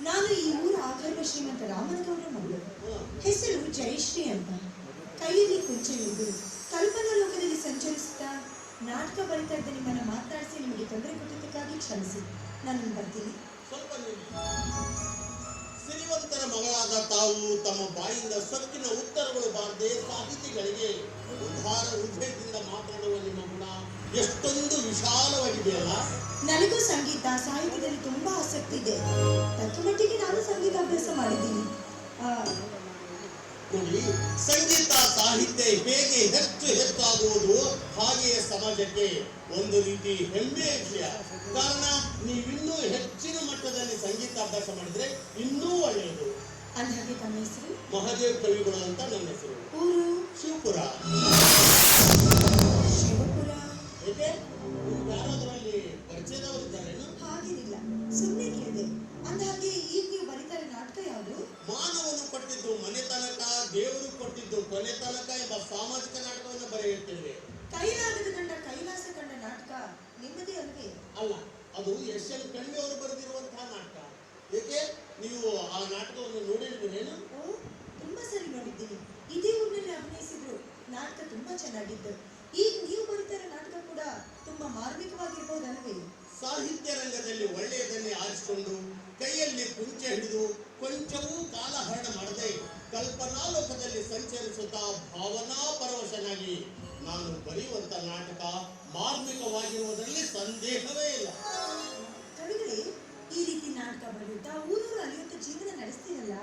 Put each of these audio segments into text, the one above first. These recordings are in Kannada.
ನಾನು ಈ ಊರ ಆಕರ್ವ ಶ್ರೀಮಂತ ರಾಮನಗೌಡ ಮಗಳು. ಹೆಸರು ಜಯಶ್ರೀ ಅಂತ. ಕೈಯಲ್ಲಿ ಕುಂಚೆ ಹಿಡಿದು ಕಲ್ಪನಾ ಲೋಕದಲ್ಲಿ ಸಂಚರಿಸುತ್ತಾ ನಾಟಕ ಬರಿತಾ ಇದ್ದ ನಿಮ್ಮನ್ನು ಮಾತನಾಡಿಸಿ ನಿಮಗೆ ತೊಂದರೆ ಕೊಟ್ಟಿದ್ದಕ್ಕಾಗಿ ಕ್ಷಮಿಸಿ. ನಾನು ಬರ್ತೀನಿ. ಸ್ವಲ್ಪ ಶ್ರೀಮಂತರ ಮಗಳಾದ ತಾವು ತಮ್ಮ ಬಾಯಿಂದ ಸೊಕ್ಕಿನ ಉತ್ತರಗಳು ಬಾರದೆ ಸಾಹಿತಿಗಳಿಗೆ ಉದ್ಧಾರ ಹೃದಯದಿಂದ ಮಾತನಾಡುವ ನಿಮ್ಮ ಗುಣ ಎಷ್ಟೊಂದು ವಿಶಾಲವಾಗಿದೆಯಲ್ಲ. ನನಗೂ ಸಂಗೀತ ಸಾಹಿತ್ಯದಲ್ಲಿ ತುಂಬಾ ಆಸಕ್ತಿ ಇದೆ. ತಕ್ಕ ಮಟ್ಟಿಗೆ ನಾನು ಸಂಗೀತ ಅಭ್ಯಾಸ ಮಾಡಿದ್ದೀನಿ. ನೋಡಿ, ಸಂಗೀತ ಸಾಹಿತ್ಯ ಹೇಗೆ ಹೆಚ್ಚಾಗುವುದು ಹಾಗೆಯೇ ಸಮಾಜಕ್ಕೆ ಒಂದು ರೀತಿ ಹೆಮ್ಮೆಯ ವಿಷಯ. ಕಾರಣ ನೀವಿನ್ನೂ ಹೆಚ್ಚಿನ ಮಟ್ಟದಲ್ಲಿ ಸಂಗೀತ ಅಭ್ಯಾಸ ಮಾಡಿದ್ರೆ ಇನ್ನೂ ಒಳ್ಳೆಯದು. ಅಂದಾಗೆ ತಮ್ಮ ಹೆಸರು? ಮಹಾದೇವ್ ಕವಿಗಳು ಅಂತ ನನ್ನ ಹೆಸರು. ಊರು? ಶಿವಪುರ. ಶಿವಪುರ? ಏಕೆ ಯಾರಾದ್ರಲ್ಲಿ ಪರಿಚಯದವರಿದ್ದಾರೇನು? ಹಾಗೇನಿಲ್ಲ, ಸುಮ್ಮನೆ ಕೇಳಿದೆ. ಅಂದಾಗೆ ಈಗ ನೀವು ಬರೀತಾರೆ ನಾಟಕ ಯಾವುದು? ಮಾನವನು ಕೊಟ್ಟಿದ್ದು ಮನೆ ತನಕ, ದೇವರು ಕೊಟ್ಟಿದ್ದು ಕೊನೆ ತನಕ ಎಂಬ ಸಾಮಾಜಿಕ ನಾಟಕವನ್ನು ಬರೆಯುತ್ತೇವೆ. ಕೈಲಾಗದ ಗಂಡ ಕೈಲಾಸ ಕಂಡ ನಾಟಕ ನಿಮ್ಮದೇ ಅಲ್ವೇ? ಅಲ್ಲ, ಅದು ಎಸ್ ಎಲ್ ಕಣ್ವಿ ಅವರು ಬರೆದಿರುವಂತಹ ನಾಟಕ. ಏಕೆ ನೀವು ಆ ನಾಟಕವನ್ನು ನೋಡಿರ್ತೀರೇನು? ಓ, ತುಂಬಾ ಸರಿ ನೋಡಿದ್ದೀನಿ. ಇದೇ ಊರಿನಲ್ಲಿ ಅಭಿನಯಿಸಿದ್ರು. ನಾಟಕ ತುಂಬಾ ಚೆನ್ನಾಗಿತ್ತು. ಈಗ ನೀವು ಬರೀತಾರೆ ನಾಟಕ ಕೂಡ ತುಂಬಾ ಮಾರ್ಮಿಕವಾಗಿರ್ಬೋದಲ್ವೇ? ಸಾಹಿತ್ಯ ರಂಗದಲ್ಲಿ ಒಳ್ಳೆಯದನ್ನೇ ಆರಿಸಿಕೊಂಡು ಕೈಯಲ್ಲಿ ಕುಂಚೆ ಹಿಡಿದು ಕೊಂಚವೂ ಕಾಲಹರಣ ಮಾಡದೆ ಕಲ್ಪನಾ ಲೋಕದಲ್ಲಿ ಸಂಚರಿಸುತ್ತಾ ಭಾವನಾ ಪರವಶನಾಗಿ ನಾನು ಬರೆಯುವಂತ ನಾಟಕ ಮಾರ್ಮಿಕವಾಗಿರುವುದರಲ್ಲಿ ಸಂದೇಹವೇ ಇಲ್ಲ. ಕವಿಗಳೇ, ಈ ರೀತಿ ನಾಟಕ ಬರೆಯುತ್ತಾ ಊರೂರು ಅಲಿಯುತ್ತ ಜೀವನ ನಡೆಸ್ತೀರಲ್ಲ,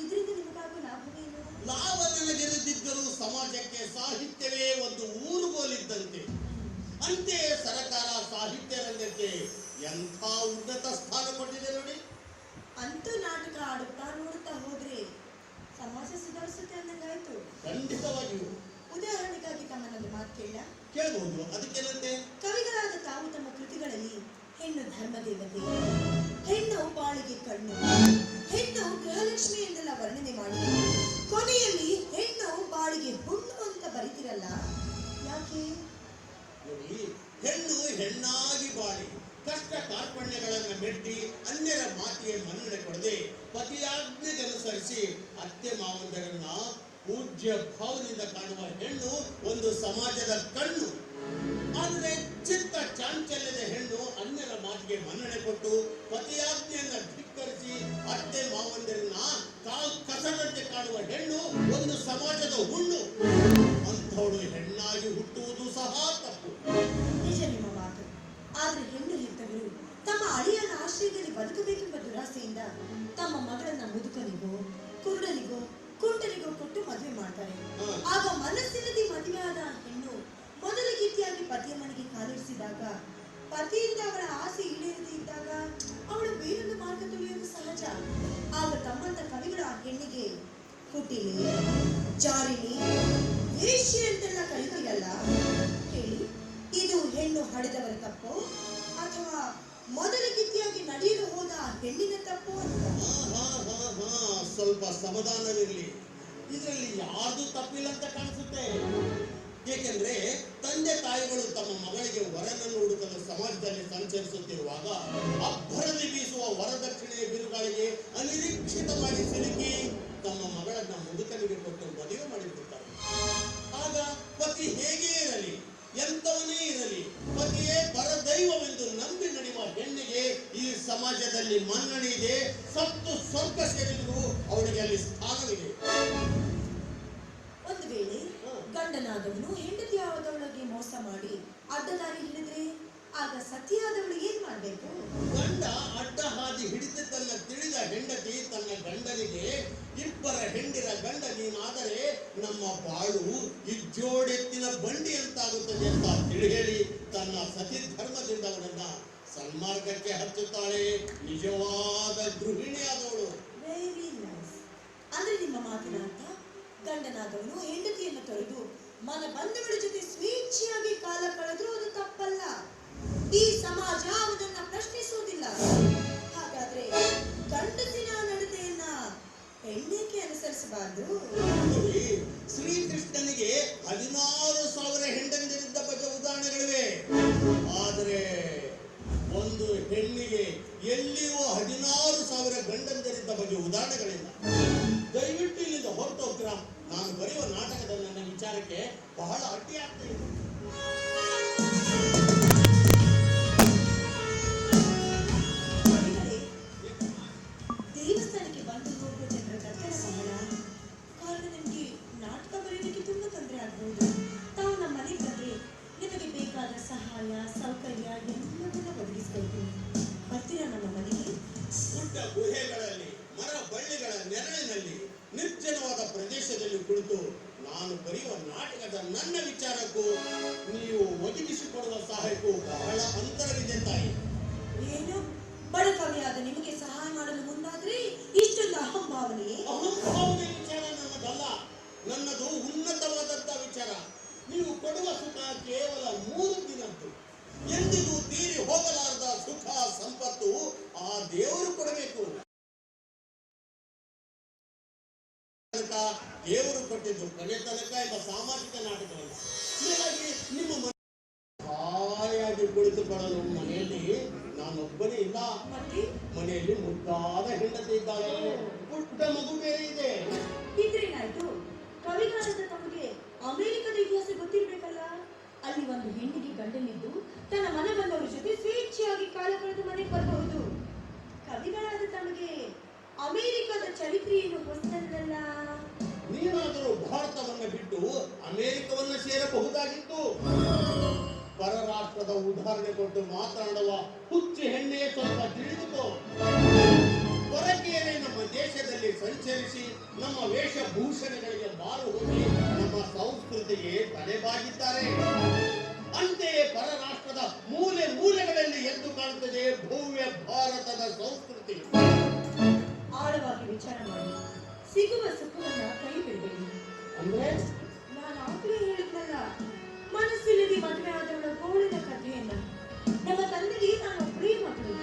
ಇದರಿಂದ ನಿಮಗಾಗುವ ಲಾಭವೇನು? ಲಾಭ ನನಗಿರದಿದ್ದರೂ ಸಮಾಜಕ್ಕೆ ಸಾಹಿತ್ಯವೇ ಒಂದು ಊರುಗೋಲಿದ್ದಂತೆ. ಅಂತೆಯೇ ಸರಕಾರ ಸಾಹಿತ್ಯ ರಂಗಕ್ಕೆ ಎಂಥ ಉನ್ನತ ಸ್ಥಾನ ಕೊಟ್ಟಿದೆ ನೋಡಿ. ಅಂತೂ ನಾಟಕ ಆಡುತ್ತಾ ನೋಡುತ್ತಾ ಹೋದ್ರೆ ಸಮಾಜ ಸುಧಾರಿಸುತ್ತೆ ಅಂದಂಗಾಯ್ತು. ಖಂಡಿತವಾಗಿಯೂ. ಉದಾಹರಣೆಗಾಗಿ ತಮ್ಮನಲ್ಲಿ ಮಾತು ಕೇಳಬಹುದು, ಅದಕ್ಕೇನಂತೆ? ಕವಿಗಳಾದ ತಾವು ತಮ್ಮ ಕೃತಿಗಳಲ್ಲಿ ಹೆಣ್ಣು ಧರ್ಮದೇವತೆ, ಹೆಣ್ಣು ಬಾಳಿಗೆ ಕಣ್ಣು, ಹೆಣ್ಣು ಗೃಹಲಕ್ಷ್ಮಿ ಎಂದೆಲ್ಲ ವರ್ಣನೆ ಮಾಡಿ ಕೊನೆಯಲ್ಲಿ ಹೆಣ್ಣು ಬಾಳಿಗೆ ಹುಣ್ಣು ಅಂತ ಬರೀತಿರಲ್ಲ, ಯಾಕೆ? ನೋಡಿ, ಹೆಣ್ಣು ಹೆಣ್ಣಾಗಿ ಬಾಳಿ ಕಷ್ಟ ಕಾರ್ಪಣ್ಯಗಳನ್ನು ಮೆಟ್ಟಿ ಅನ್ಯರ ಮಾತಿಗೆ ಮನ್ನಣೆ ಕೊಡದೆ ಪತಿಯಾಜ್ಞೆಗನುಸರಿಸಿ ಅತ್ತೆ ಮಾವಂದರನ್ನ ಪೂಜ್ಯ ಭಾವದಿಂದ ಕಾಣುವ ಹೆಣ್ಣು ಒಂದು ಸಮಾಜದ ಕಣ್ಣು. ಆದರೆ ಚಿತ್ತ ಚಾಂಚಲ್ಯದ ಹೆಣ್ಣು ಅನ್ಯರ ಮಾತಿಗೆ ಮನ್ನಣೆ ಕೊಟ್ಟು ಪತಿಯಾಜ್ಞೆಯನ್ನ ಧಿಕ್ಕರಿಸಿ ಅತ್ತೆ ಮಾವಂದರನ್ನ ಕಸದಂತೆ ಕಾಣುವ ಹೆಣ್ಣು ಒಂದು ಸಮಾಜದ ಹುಣ್ಣು. ಅಂಥವಳು ಹೆಣ್ಣಾಗಿ ಹುಟ್ಟುವುದು ಸಹ ತಪ್ಪು. ನಿಜ ನಿಮ್ಮ ಮಾತು. ಆದ್ರೆ ಹೆಣ್ಣು ಹೆತ್ತವರು ತಮ್ಮ ಅಳಿಯನ ಆಶ್ರಯದಲ್ಲಿ ಬದುಕಬೇಕೆಂಬ ದುರಾಸೆಯಿಂದ ತಮ್ಮ ಮಗಳನ್ನ ಮುದುಕನಿಗೋ ಕುರುಡನಿಗೋ ಕುಂಟನಿಗೋ ಕೊಟ್ಟು ಮದುವೆ ಮಾಡ್ತಾರೆ. ಆಗ ಮನಸ್ಸಿನಲ್ಲಿ ಮದುವೆಯಾದ ಹೆಣ್ಣು ಮೊದಲ ಗೀತಿಯಾಗಿ ಪತಿಯ ಮನೆಗೆ ಕಾಲಿರಿಸಿದಾಗ ಪತಿಯಿಂದ ಅವಳ ಆಸೆ ಈಡೇರದೇ ಇದ್ದಾಗ ಅವಳು ಬೇರೊಂದು ಮಾರ್ಗ ತುಳಿಯುವುದು ಸಹಜ. ಆಗ ತಮ್ಮಂತ ಕವಿಗಳ ಆ ಹೆಣ್ಣಿಗೆ ಕುಟಿಲಿ, ಜಾರಿಣಿ, ವೇಶ್ಯೆ ಅಂತೆಲ್ಲ ಕರೀತೀರಲ್ಲ, ಹೇಳಿ, ಇದು ಹೆಣ್ಣು ಹಡೆದವರ ತಪ್ಪು ಅಥವಾ ಮೊದಲ ಗೀತಿಯಾಗಿ ನಡೆಯಲು ಹೋದ ಹೆಣ್ಣಿನ ತಪ್ಪು ಅಂತ? ಸ್ವಲ್ಪ ಸಮಾಧಾನವಿರಲಿ. ಇದರಲ್ಲಿ ಯಾರ್ದು ತಪ್ಪಿಲ್ಲ ಅಂತ ಕಾಣಿಸುತ್ತೆ. ಏಕೆಂದ್ರೆ ತಂದೆ ತಾಯಿಗಳು ತಮ್ಮ ಮಗಳಿಗೆ ವರನನ್ನು ಹುಡುಕಲು ಸಮಾಜದಲ್ಲಿ ಸಂಚರಿಸುತ್ತಿರುವಾಗ ಅಬ್ಬರದಿ ಬೀಸುವ ವರದಕ್ಷಿಣೆಯ ಬಿರುಗಾಳಿಗೆ ಅನಿರೀಕ್ಷಿತವಾಗಿ ಸಿಲುಕಿ ತಮ್ಮ ಮಗಳನ್ನ ಮುದುಕನಿಗೆ ಕೊಟ್ಟು ಮದುವೆ ಮಾಡಿಬಿಡ್ತಾರೆ. ಆಗ ಪತಿ ಹೇಗೇ ಇರಲಿ, ಎಂತವನೇ ಇರಲಿ, ಪತಿಯೇ ಪರದೈವವೆಂದು ನಂಬಿ ನಡೆಯುವ ಹೆಣ್ಣಿಗೆ ಈ ಸಮಾಜದಲ್ಲಿ ಮನ್ನಣೆ ಇದೆ. ಸತ್ತು ಸ್ವರ್ಗ ಸೇರಿದ್ರು ಅವಳಿಗೆ ಅಲ್ಲಿ ಸ್ಥಾನವಿದೆ. ಒಂದು ವೇಳೆ ಗಂಡನಾದವನು ಹೆಂಡತಿಯಾದವಳಿಗೆ ಮೋಸ ಮಾಡಿ ಅಡ್ಡದಾರಿ ಹಿಡಿದ್ರೆ ಆಗ ಸತಿಯಾದವಳು ಏನ್ ಮಾಡ್ಬೇಕು? ಗಂಡ ಅಡ್ಡ ಹಾದಿ ಹಿಡಿದದ್ದನ್ನ ತಿಳಿದ ಹೆಂಡತಿ ತನ್ನ ಗಂಡನಿಗೆ, ಇಬ್ಬರ ಹೆಂಡಿರ ಗಂಡ ನೀನಾದರೆ ನಮ್ಮ ಬಾಳು ಇಜ್ಜೋಡೆತ್ತಿನ ಬಂಡಿ ಅಂತಾಗುತ್ತದೆ ಅಂತ ತಿಳಿ ಹೇಳಿ ತನ್ನ ಸತಿ ಧರ್ಮದಿಂದ ಅವನನ್ನ ಸನ್ಮಾರ್ಗಕ್ಕೆ ಹಚ್ಚುತ್ತಾಳೆ. ನಿಜವಾದ ಗೃಹಿಣಿಯಾದವಳು. Very nice. ಅಂದ್ರೆ ನಿಮ್ಮ ಮಾತಿನ ಅರ್ಥ ಗಂಡನಾದವನು ಹೆಂಡತಿಯನ್ನು ತೊರೆದು ಮನ ಬಂಧುಗಳ ಜೊತೆ ಸ್ವೇಚ್ಛೆಯಾಗಿ ಕಾಲ ಕಳೆದ್ರೂ ಅದು ತಪ್ಪಲ್ಲ. ಈ ಸಮಾಜ ಅವನನ್ನ ಪ್ರಶ್ನಿಸುವುದಿಲ್ಲ. ಹಾಗಾದ್ರೆ ಗಂಡಸಿನ ನಡತೆಯನ್ನ ಹೆಣ್ಣೇಕೆ ಅನುಸರಿಸಬಾರದು? ಶ್ರೀಕೃಷ್ಣನಿಗೆ 16,000 ಹೆಂಡಂದಿರಿದ್ದ ಬಗ್ಗೆ ಉದಾಹರಣೆಗಳಿವೆ. ಆದರೆ ಒಂದು ಹೆಣ್ಣಿಗೆ ಎಲ್ಲಿಯೂ 16,000 ಗಂಡಂದರಿದ್ದ ಬಗ್ಗೆ ಉದಾಹರಣೆಗಳಿಲ್ಲ. ದಯವಿಟ್ಟು ಇಲ್ಲಿಂದ ಹೊರಟೋಗ್ತೀರಾ. ನಾನು ಬರೆಯುವ ನಾಟಕದಲ್ಲಿ ನನ್ನ ವಿಚಾರಕ್ಕೆ ಬಹಳ ಅಡ್ಡಿಯಾಗ್ತಾ ಇದೆ. ದೇವಸ್ಥಾನಕ್ಕೆ ಬಂದು ಹೋಗುವ ಜನರ ಕರ್ತನ ಬಹಳ ಕಾರಣ ನಿಮಗೆ ನಾಟಕ ಬರೆಯೋದಕ್ಕೆ ತುಂಬಾ ತೊಂದರೆ ಆಗ್ಬಹುದು. ತಾವು ನಮ್ಮ ಮನೆಗೆ ಬಂದ್ರೆ ನಿಮಗೆ ಬೇಕಾದ ಸಹಾಯ ಸೌಕರ್ಯ ಎಲ್ಲವನ್ನ ಒದಗಿಸ್ಕೊಳ್ತೀನಿ. ಬರ್ತೀರಾ ನಮ್ಮ ಮನೆಗೆ? ಪುಟ್ಟ ಗುಹೆಗಳಲ್ಲಿ ಮರ ಬಳ್ಳಿಗಳ ನೆರಳಿನಲ್ಲಿ ನಿರ್ಜನವಾದ ಪ್ರದೇಶದಲ್ಲಿ ಕುಳಿತು ನಾನು ಬರೆಯುವ ನಾಟಕದ ನನ್ನ ವಿಚಾರಕ್ಕೂ ನೀವು ಒದಗಿಸಿಕೊಡುವ ಸಹಾಯಕ್ಕೂ ಬಹಳ ಅಂತರವಿದೆ ತಾಯಿ. ಏನು ಬಡ ಕವಿಯಾದ ನಿಮಗೆ ಸಹಾಯ ಮಾಡಲು ಮುಂದಾದ್ರೆ ಇಷ್ಟೊಂದು ಅಹಂಭಾವನೆ? ಅಹಂಭಾವನೆ ವಿಚಾರ ನನ್ನದಲ್ಲ, ನನ್ನದು ಉನ್ನತವಾದಂತ ವಿಚಾರ. ನೀವು ಕೊಡುವ ಸುಖ ಕೇವಲ 3 ದಿನದ್ದು. ಎಂದಿಗೂ ತೀರಿ ಹೋಗಲಾರದ ಸುಖ ಸಂಪತ್ತು ಆ ದೇವರು ಕೊಡಬೇಕು. ದೇವರು ಕೊಟ್ಟಿದ್ದು ಕೊನೆ ತನಕ ಎಂಬ ಸಾಮಾಜಿಕ ನಾಟಕವಲ್ಲ. ಹೀಗಾಗಿ ನಿಮ್ಮ ಹಾಯಾಗಿ ಕುಳಿತುಕೊಳ್ಳಲು ಮನೆಯಲ್ಲಿ ನಾನೊಬ್ಬನೇ ಇಲ್ಲ. ಮನೆಯಲ್ಲಿ ಮುದ್ದಾದ ಹೆಂಡತಿ ಇದ್ದಾಳೆ, ಪುಟ್ಟ ಮಗು ಬೇರೆ ಇದೆ. ಇದ್ರೇನಾಯ್ತು? ಕವಿಗಾರದ ತಮಗೆ ಅಮೆರಿಕದ ಇತಿಹಾಸ ಗೊತ್ತಿರ್ಬೇಕಲ್ಲ. ಅಲ್ಲಿ ಒಂದು ಹೆಣ್ಣಿಗೆ ಗಂಡನಿದ್ದು ತನ್ನ ಮನೆ ಬಂದವರ ಜೊತೆ ಸ್ವೇಚ್ಛೆಯಾಗಿ ಕಾಲ ಕಳೆದು ಮನೆಗೆ ಬರಬಹುದು. ಕವಿಗಳಾದ ತಮಗೆ ಅಮೆರಿಕದ ಚರಿತ್ರೆಯನ್ನು ಹೊಸದಲ್ಲ. ನೀನಾದರೂ ಭಾರತವನ್ನ ಬಿಟ್ಟು ಅಮೆರಿಕವನ್ನ ಸೇರಬಹುದಾಗಿತ್ತು. ಪರರಾಷ್ಟ್ರದ ಉದಾಹರಣೆ ಕೊಟ್ಟು ಮಾತನಾಡುವ ಹುಚ್ಚು ಹೆಣ್ಣೆ ಸ್ವಲ್ಪ ತಿಳಿದುಕೋ. ಹೊರಗೇನೆ ನಮ್ಮ ದೇಶದಲ್ಲಿ ಸಂಚರಿಸಿ ನಮ್ಮ ವೇಷಭೂಷಣಗಳಿಗೆ ಮಾರು ಹೋಗಿ ನಮ್ಮ ಸಂಸ್ಕೃತಿಗೆ ತಲೆಬಾಗಿದ್ದಾರೆ. ಅಂತೆಯೇ ಪರರಾಷ್ಟ್ರದ ಮೂಲೆ ಮೂಲೆಗಳಲ್ಲಿ ಎದ್ದು ಕಾಣುತ್ತದೆ ಭವ್ಯ ಭಾರತದ ಸಂಸ್ಕೃತಿ. ಆಳವಾಗಿ ವಿಚಾರ ಮಾಡಿ ಸಿಗುವ ಸುಖವನ್ನ ಕೈ ಬಿಡಬೇಡಿ. ಅಂದ್ರೆ ನಾನು ಆಗ್ಲೇ ಹೇಳಿದ್ನಲ್ಲ, ಮನಸ್ಸಿಲ್ಲದೆ ಮದುವೆ ಆದವಳ ಗೋಳಿನ ಕಥೆಯನ್ನ. ನಮ್ಮ ತಂದೆಗೆ ನಾನು ಒಬ್ಬಳೇ ಮಗಳು.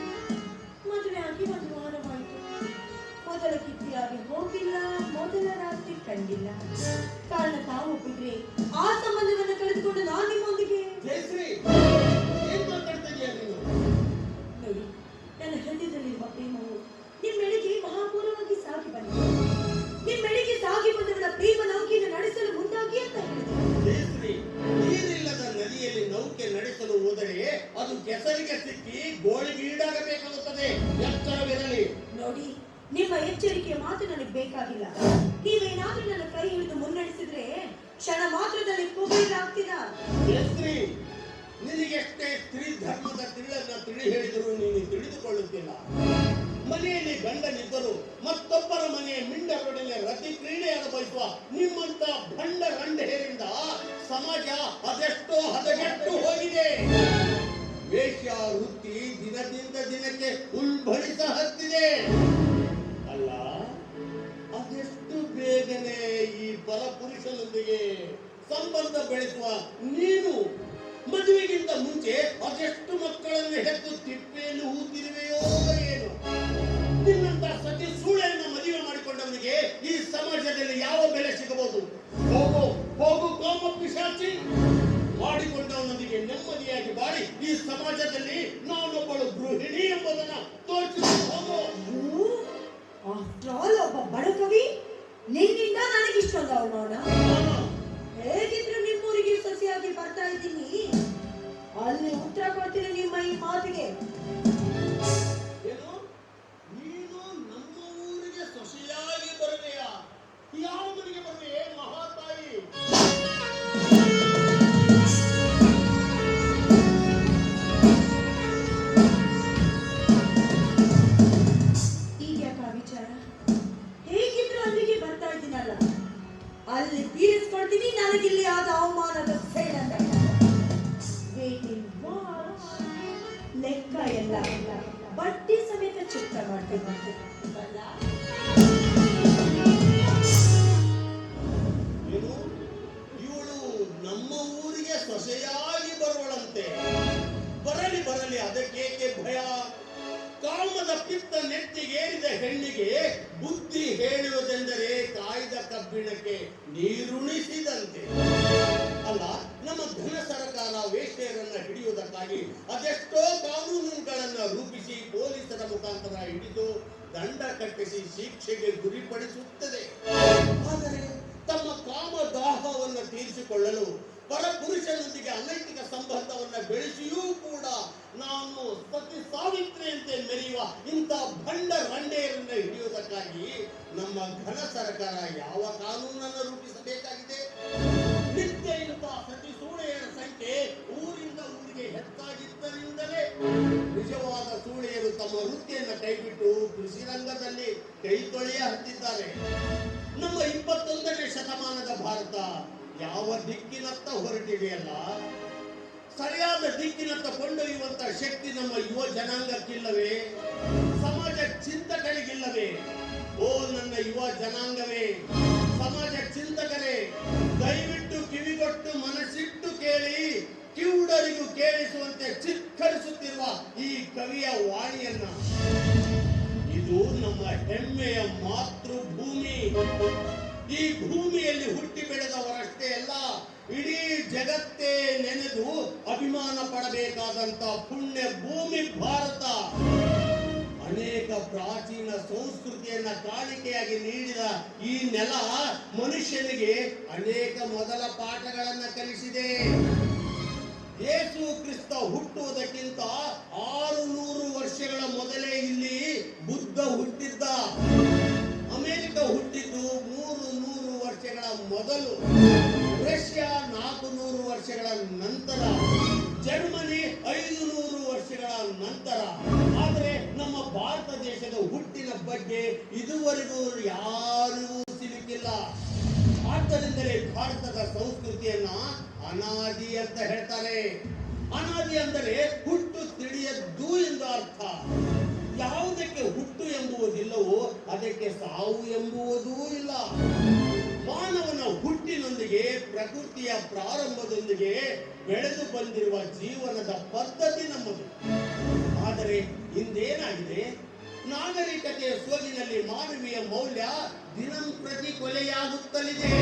ಮದುವೆ ಆಗಿ 1 ವಾರವಾಯಿತು. ಮೊದಲ ಕಿತ್ತಿಯಾಗಿ ಹೋಗಿಲ್ಲ, ಮೊದಲ ರಾತ್ರಿ ಕಂಡಿಲ್ಲ. ಕಾರಣ ತಾವು ಒಪ್ಪಿದ್ರೆ ಆ ಸಂಬಂಧವನ್ನು ಕಳೆದುಕೊಂಡು ನಾನು ನಿಮ್ಮೊಂದಿಗೆ. ಏನ್ ಮಾತಾಡ್ತಾ ಇದೀಯ ನೀನು? ನೋಡಿ, ನನ್ನ ಹೃದಯದಲ್ಲಿರುವ ಪ್ರೇಮವು ನಿಮ್ಮೆಡೆಗೆ ಮಹಾಪೂರ್ವವಾಗಿ ಸಾಗಿ ಬಂದಿದೆ. ನಿಮ್ಮೆಡೆಗೆ ಸಾಗಿ ಬಂದವಳ ಪ್ರೇಮ ನೌಕೆಯನ್ನು ನಡೆಸಲು ಮುಂದಾಗಿ ಅಂತ ಹೇಳಿದೆ. ನೀರಿಲ್ಲದ ನದಿಯಲ್ಲಿ ನೌಕೆ ನಡೆಸಲು ಹೋದರೆ ಅದು ಕೆಸರಿಗೆ ಸಿಕ್ಕಿ ಗೋಳಿಗೆ ಈಡಾಗಬೇಕಾಗುತ್ತದೆ. ಎಚ್ಚರವಿರಲಿ. ನೋಡಿ, ನಿಮ್ಮ ಎಚ್ಚರಿಕೆಯ ಮಾತು ನನಗೆ ಬೇಕಾಗಿಲ್ಲ. ನೀವೇನಾದ್ರೂ ನನ್ನ ಕೈ ಹಿಡಿದು ಮುನ್ನಡೆಸಿದ್ರೆ ಕ್ಷಣ ಮಾತ್ರದಲ್ಲಿ ಕುಬೇರಾಗ್ತೀರಾ. ನಿನಗೆಷ್ಟೇ ಸ್ತ್ರೀ ಧರ್ಮದ ತಿಳನ್ನ ತಿಳಿ ಹೇಳಿದರೂ ನೀನು ತಿಳಿದುಕೊಳ್ಳುತ್ತಿಲ್ಲ. ಮನೆಯಲ್ಲಿ ಗಂಡನಿದ್ದರು ಮತ್ತೊಬ್ಬರ ಮನೆಯ ಮಿಂಡರೊಡನೆ ರತಿ ಕ್ರೀಡೆಯನ್ನು ಬಯಸುವ ನಿಮ್ಮಂತ ಭಂಡ ರಂಡೇರಿಂದ ಸಮಾಜ ಅದೆಷ್ಟೋ ಹದಗೆಟ್ಟು ಹೋಗಿದೆ. ವೇಶ್ಯ ವೃತ್ತಿ ದಿನದಿಂದ ದಿನಕ್ಕೆ ಉಲ್ಬಣಿಸ ಹತ್ತಿದೆ. ಅಲ್ಲ, ಅದೆಷ್ಟು ಬೇಗನೆ ಈ ಪರಪುರುಷನೊಂದಿಗೆ ಸಂಬಂಧ ಬೆಳೆಸುವ ನೀನು ಮದುವೆಗಿಂತ ಮುಂಚೆ ಅದೆಷ್ಟು ಮಕ್ಕಳನ್ನು ಹೆತ್ತು ತಿಪ್ಪೆಯಲ್ಲಿ ಹೂತಿರುವೆಯೋ ಏನು? ನಿನ್ನಂತ ಸತಿ ಸೂಳೆಯನ್ನು ಮದುವೆ ಮಾಡಿಕೊಂಡವನಿಗೆ ಈ ಸಮಾಜದಲ್ಲಿ ಯಾವ ಬೆಲೆ ಸಿಗಬಹುದು? ಹೋಗು ಹೋಗು ಕೋಮ ಪಿಶಾಚಿ. ಮಾಡಿಕೊಂಡವನೊಂದಿಗೆ ನೆಮ್ಮದಿಯಾಗಿ ಬಾಳಿ ಈ ಸಮಾಜದಲ್ಲಿ ನಾನೊಬ್ಬಳು ಗೃಹಿಣಿ ಎಂಬುದನ್ನು ತೋರಿಸಿಕೊಂಡು ಹೋಗು. ಆಫ್ಟರ್ ಆಲ್ ಒಬ್ಬ ಬಡ ಕವಿ, ನಿನ್ನಿಂದ ನನಗಿಷ್ಟೊಂದು ಅವಮಾನ. ಹೇಗಿದ್ರು ನಿಮ್ಮೂರಿಗೆ ಸೊಸೆಯಾಗಿ ಬರ್ತಾ ಇದ್ದೀನಿ, ಅಲ್ಲಿ ಉತ್ತರ ಕೊಡ್ತೀನಿ ನಿಮ್ಮ ಈ ಮಾತಿಗೆ. ಏನು, ನೀನು ನಮ್ಮ ಊರಿಗೆ ಸೊಸೆಯಾಗಿ ಬರುವೆಯಾ? ಯಾವ ಮನೆಗೆ ಬರುವೆ ಮಹಾತಾಯಿ? ಈಗ್ಯಾಕ ವಿಚಾರ? ಹೇಗಿದ್ರು ಅಲ್ಲಿಗೆ ಬರ್ತಾ ಇದ್ದೀನಲ್ಲ, ಅಲ್ಲಿ ತೀರಿಸ್ಕೊಳ್ತೀನಿ ನನಗಿಲ್ಲಿ ಆದ ಅವಮಾನದ ಸೇಡನ್ನ. ಲೆಕ್ಕ ಎಲ್ಲ ಬಡ್ಡಿ ಸಮೇತ ಚಿತ್ರ ಮಾಡ್ತೀನಿ. ಏನು, ಇವಳು ನಮ್ಮ ಊರಿಗೆ ಸೊಸೆಯಾಗಿ ಬರುವಳಂತೆ? ಬರಲಿ ಬರಲಿ, ಅದಕ್ಕೇಕೆ ಭಯ? ಕಾಮದ ಪಿತ್ತ ನೆತ್ತಿಗೇರಿದ ಹೆಣ್ಣಿಗೆ ಬುದ್ಧಿ ಹೇಳುವುದೆಂದರೆ ಕಾಯ್ದ ಕಬ್ಬಿಣಕ್ಕೆ ನೀರುಣಿಸಿದಂತೆ. ಅಲ್ಲ, ನಮ್ಮ ಧನ ಸರಕಾರ ವ್ಯಭಿಚಾರ ವೇಶ್ಯೆಯರನ್ನ ಹಿಡಿಯುವುದಕ್ಕಾಗಿ ಅದೆಷ್ಟೋ ಕಾನೂನುಗಳನ್ನ ರೂಪಿಸಿ ಪೊಲೀಸರ ಮುಖಾಂತರ ಹಿಡಿದು ದಂಡ ಕಟ್ಟಿಸಿ ಶಿಕ್ಷೆಗೆ ಗುರಿಪಡಿಸುತ್ತದೆ. ಆದರೆ ತಮ್ಮ ಕಾಮದಾಹವನ್ನು ತೀರಿಸಿಕೊಳ್ಳಲು ಪರಪುರುಷನೊಂದಿಗೆ ಅನೈತಿಕ ಸಂಬಂಧವನ್ನ ಬೆಳೆಸಿಯೂ ಕೂಡ ನಾನು ಸತಿ ಸಾವಿತ್ರಿಯಂತೆ ಮೆರೆಯುವ ಇಂಥ ಭಂಡ ರಂಡೆಯರನ್ನ ಹಿಡಿಯುವುದಕ್ಕಾಗಿ ನಮ್ಮ ಘನ ಸರ್ಕಾರ ಯಾವ ಕಾನೂನನ್ನು ರೂಪಿಸಬೇಕಾಗಿದೆ? ನಿತ್ಯ ಇಂತಹ ಸತಿ ಸೂಳೆಯರ ಸಂಖ್ಯೆ ಊರಿಂದ ಊರಿಗೆ ಹೆಚ್ಚಾಗಿದ್ದರಿಂದಲೇ ನಿಜವಾದ ಸೂಳೆಯರು ತಮ್ಮ ವೃತ್ತಿಯನ್ನು ಕೈಬಿಟ್ಟು ಕೃಷಿ ರಂಗದಲ್ಲಿ ಕೈ ತೊಳೆಯ ಹತ್ತಿದ್ದಾರೆ. ನಮ್ಮ 21ನೇ ಶತಮಾನದ ಭಾರತ ಯಾವ ದಿಕ್ಕಿನತ್ತ ಹೊರಟಿದೆಯಲ್ಲ, ಸರಿಯಾದ ದಿಕ್ಕಿನತ್ತ ಕೊಂಡೊಯ್ಯುವಂತ ಶಕ್ತಿ ನಮ್ಮ ಯುವ ಜನಾಂಗಕ್ಕಿಲ್ಲವೇ? ಸಮಾಜ ಚಿಂತಕರಿಗಿಲ್ಲವೇ? ಓ ನನ್ನ ಯುವ ಜನಾಂಗವೇ, ಸಮಾಜ ಚಿಂತಕರೇ, ದಯವಿಟ್ಟು ಕಿವಿಗೊಟ್ಟು ಮನಸ್ಸಿಟ್ಟು ಕೇಳಿ. ಕಿವುಡರಿಗೂ ಕೇಳಿಸುವಂತೆ ಚಿಕ್ಕರಿಸುತ್ತಿರುವ ಈ ಕವಿಯ ವಾಣಿಯನ್ನ. ಇದು ನಮ್ಮ ಹೆಮ್ಮೆಯ ಮಾತೃಭೂಮಿ. ಈ ಭೂಮಿಯಲ್ಲಿ ಹುಟ್ಟಿ ಬೆಳೆದವರಷ್ಟೇ ಅಲ್ಲ, ಇಡೀ ಜಗತ್ತೇ ನೆನೆದು ಅಭಿಮಾನ ಪಡಬೇಕಾದಂತ ಪುಣ್ಯ ಭೂಮಿ ಭಾರತ. ಅನೇಕ ಪ್ರಾಚೀನ ಸಂಸ್ಕೃತಿಯನ್ನ ಕಾಣಿಕೆಯಾಗಿ ನೀಡಿದ ಈ ನೆಲ ಮನುಷ್ಯನಿಗೆ ಅನೇಕ ಮೊದಲ ಪಾಠಗಳನ್ನ ಕಲಿಸಿದೆ. ಯೇಸು ಕ್ರಿಸ್ತ ಹುಟ್ಟುವುದಕ್ಕಿಂತ 600 ವರ್ಷಗಳ ಮೊದಲೇ ಇಲ್ಲಿ ಬುದ್ಧ ಹುಟ್ಟಿದ್ದ. ಅಮೆರಿಕ ಹುಟ್ಟಿದ್ದು 300 ವರ್ಷಗಳ ಮೊದಲು, ರಷ್ಯಾ 400 ವರ್ಷಗಳ ನಂತರ, ಜರ್ಮನಿ 500 ವರ್ಷಗಳ ನಂತರ. ಆದರೆ ನಮ್ಮ ಭಾರತ ದೇಶದ ಹುಟ್ಟಿನ ಬಗ್ಗೆ ಇದುವರೆಗೂ ಯಾರಿಗೂ ಸಿಲುಕಿಲ್ಲ. ಆದ್ದರಿಂದಲೇ ಭಾರತದ ಸಂಸ್ಕೃತಿಯನ್ನ ಅನಾದಿ ಅಂತ ಹೇಳ್ತಾರೆ. ಅನಾದಿ ಅಂದರೆ ಹುಟ್ಟು ತಿಳಿಯದ್ದು ಎಂದು ಅರ್ಥ. ಯಾವುದಕ್ಕೆ ಹುಟ್ಟು ಎಂಬುವುದಿಲ್ಲವೋ ಅದಕ್ಕೆ ಸಾವು ಎಂಬುವುದೂ ಇಲ್ಲ. ಮಾನವನ ಹುಟ್ಟಿನೊಂದಿಗೆ, ಪ್ರಕೃತಿಯ ಪ್ರಾರಂಭದೊಂದಿಗೆ ಬೆಳೆದು ಬಂದಿರುವ ಜೀವನದ ಪದ್ಧತಿ ನಮ್ಮದು. ಆದರೆ ಇಂದೇನಾಗಿದೆ? ನಾಗರಿಕತೆಯ ಸೋಗಿನಲ್ಲಿ ಮಾನವೀಯ ಮೌಲ್ಯ ದಿನಂಪ್ರತಿ ಕೊಲೆಯಾಗುತ್ತಲಿದೆ.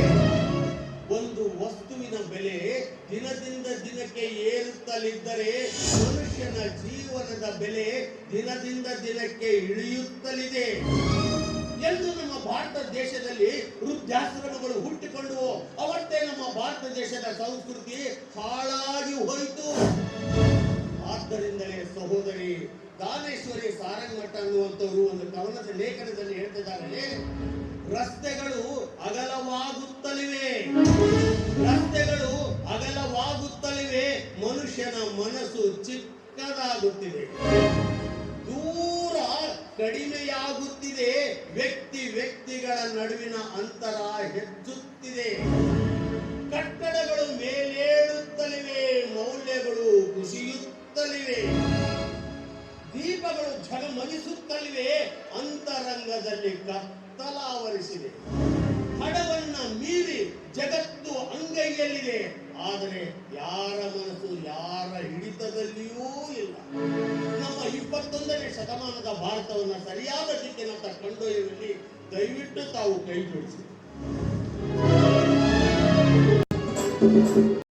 ಒಂದು ವಸ್ತುವಿನ ಬೆಲೆ ದಿನದಿಂದ ದಿನಕ್ಕೆ ಏರುತ್ತಲಿದ್ದರೆ ಮನುಷ್ಯನ ಜೀವನದ ಬೆಲೆ ದಿನದಿಂದ ದಿನಕ್ಕೆ ಇಳಿಯುತ್ತಲಿದೆ ಎಂದು ನಮ್ಮ ಭಾರತ ದೇಶದಲ್ಲಿ ವೃದ್ಧಾಶ್ರಮಗಳು ಹುಟ್ಟಿಕೊಂಡು ಅವತ್ತೇ ನಮ್ಮ ಭಾರತ ದೇಶದ ಸಂಸ್ಕೃತಿ ಹಾಳಾಗಿ ಹೋಯಿತು. ಆದ್ದರಿಂದಲೇ ಸಹೋದರಿ ದಾನೇಶ್ವರಿ ಸಾರಂಗಮಠ ಅನ್ನುವಂಥವರು ಒಂದು ಕವನದ ಲೇಖನದಲ್ಲಿ ಹೇಳ್ತಿದ್ದಾರೆ, ರಸ್ತೆಗಳು ಅಗಲವಾಗುತ್ತಲಿವೆ, ರಸ್ತೆಗಳು ಅಗಲವಾಗುತ್ತಲಿವೆ, ಮನುಷ್ಯನ ಮನಸ್ಸು ಚಿಕ್ಕದಾಗುತ್ತಿದೆ, ದೂರ ಕಡಿಮೆಯಾಗುತ್ತಿದೆ, ವ್ಯಕ್ತಿಗಳ ನಡುವಿನ ಅಂತರ ಹೆಚ್ಚುತ್ತಿದೆ, ಕಟ್ಟಡಗಳು ಮೇಲೇಳುತ್ತಲಿವೆ, ಮೌಲ್ಯಗಳು ಕುಸಿಯುತ್ತಲಿವೆ, ದೀಪಗಳು ಝಗಮಗಿಸುತ್ತಲಿವೆ, ಅಂತರಂಗದಲ್ಲಿ ಕತ್ತಲಾವರಿಸಿದೆ. ಹಡವನ್ನ ಮೀರಿ ಜಗತ್ತು ಅಂಗೈಯಲ್ಲಿದೆ, ಆದರೆ ಯಾರ ಮನಸ್ಸು ಯಾರ ಹಿಡಿತದಲ್ಲಿಯೂ ಇಲ್ಲ. ನಮ್ಮ 21ನೇ ಶತಮಾನದ ಭಾರತವನ್ನು ಸರಿಯಾದ ದಿಕ್ಕಿನತ್ತ ಕೊಂಡೊಯ್ಯುವಲ್ಲಿ ದಯವಿಟ್ಟು ತಾವು ಕೈ ಜೋಡಿಸಿ.